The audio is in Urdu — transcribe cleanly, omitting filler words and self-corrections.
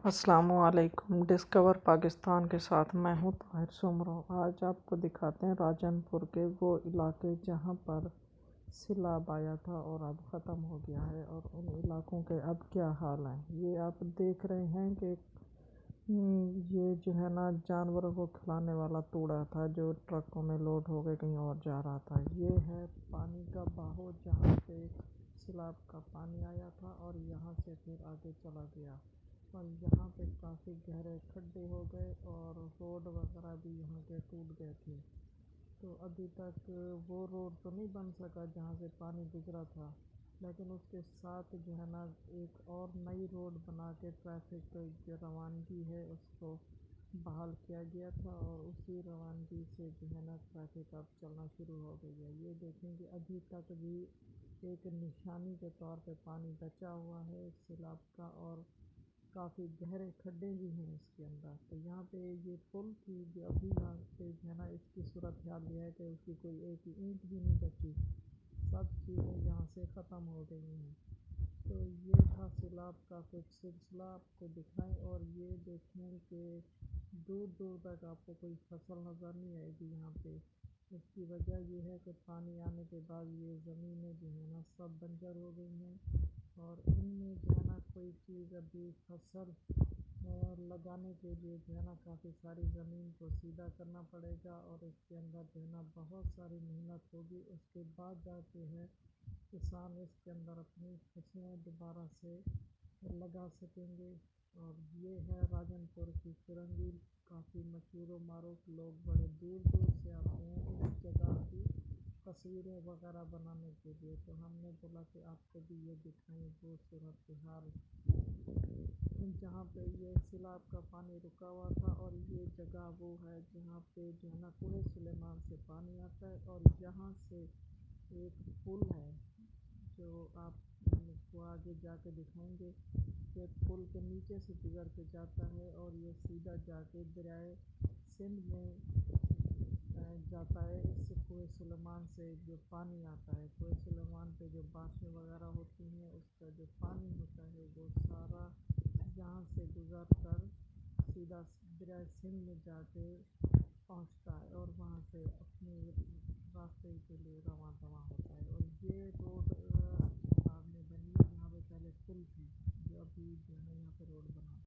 السلام علیکم۔ ڈسکور پاکستان کے ساتھ میں ہوں طاہر سمرو۔ آج آپ کو دکھاتے ہیں راجن پور کے وہ علاقے جہاں پر سیلاب آیا تھا اور اب ختم ہو گیا ہے، اور ان علاقوں کے اب کیا حال ہیں۔ یہ آپ دیکھ رہے ہیں کہ یہ جو ہے نا جانوروں کو کھلانے والا توڑا تھا جو ٹرکوں میں لوڈ ہو کے کہیں اور جا رہا تھا۔ یہ ہے پانی کا بہاؤ جہاں پہ سیلاب کا پانی آیا تھا اور یہاں سے پھر آگے چلا گیا، اور یہاں پہ کافی گہرے کھڈے ہو گئے اور روڈ وغیرہ بھی یہاں کے ٹوٹ گئے تھے۔ تو ابھی تک وہ روڈ تو نہیں بن سکا جہاں سے پانی گزرا تھا، لیکن اس کے ساتھ جو ہے نا ایک اور نئی روڈ بنا کے ٹریفک جو روانگی ہے اس کو بحال کیا گیا تھا، اور اسی روانگی سے جو ہے نا ٹریفک اب چلنا شروع ہو گئی ہے۔ یہ دیکھیں کہ ابھی تک بھی ایک نشانی کے طور پہ پانی بچا ہوا ہے سیلاب کا، اور کافی گہرے کھڈے بھی ہیں اس کے اندر۔ تو یہاں پہ یہ پل کی جو ابھی یہاں پہ جو ہے نا اس کی صورتحال یہ ہے کہ اس کی کوئی ایک اینٹ بھی نہیں بچی، سب چیزیں یہاں سے ختم ہو گئی ہیں۔ تو یہ تھا سیلاب کا کچھ سلسلہ آپ کو دکھائیں، اور یہ دیکھیں کہ دور دور تک آپ کو کوئی فصل نظر نہیں آئے گی یہاں پہ۔ اس کی وجہ یہ ہے کہ پانی آنے کے بعد یہ زمینیں جو ہے نا سب بنجر ہو گئی ہیں، اور ان میں جو ہے نا کوئی چیز ابھی فصل لگانے کے لیے جو ہے نا کافی ساری زمین کو سیدھا کرنا پڑے گا، اور اس کے اندر جو ہے نا بہت ساری محنت ہوگی۔ اس کے بعد جاتے ہیں کسان اس کے اندر اپنی فصلیں دوبارہ سے لگا سکیں گے۔ اور یہ ہے راجن پور کی فرنگی، کافی مشہور و معروف، لوگ بڑے دور دور سے آتے ہیں اس جگہ کی تصویریں وغیرہ بنانے کے لیے۔ تو ہم نے بولا کہ آپ کو بھی یہ دکھائیں وہ صورتحال جہاں پہ یہ سیلاب کا پانی رکا ہوا تھا، اور یہ جگہ وہ ہے جہاں پہ جو ہے نا کوہ سلیمان سے پانی آتا ہے، اور یہاں سے ایک پل ہے جو آپ کو آگے جا کے دکھائیں گے کہ پل کے نیچے سے گزر کے جاتا ہے، اور یہ سیدھا جا کے دریائے سندھ میں جاتا ہے۔ اس کوہ سلیمان سے جو پانی آتا ہے، کوہ سلیمان پہ جو بارشیں وغیرہ ہوتی ہیں اس کا جو پانی ہوتا ہے وہ سارا یہاں سے گزر کر سیدھا دریائے سندھ میں جا کے پہنچتا ہے، اور وہاں سے اپنے راستے کے لیے رواں ہوتا ہے۔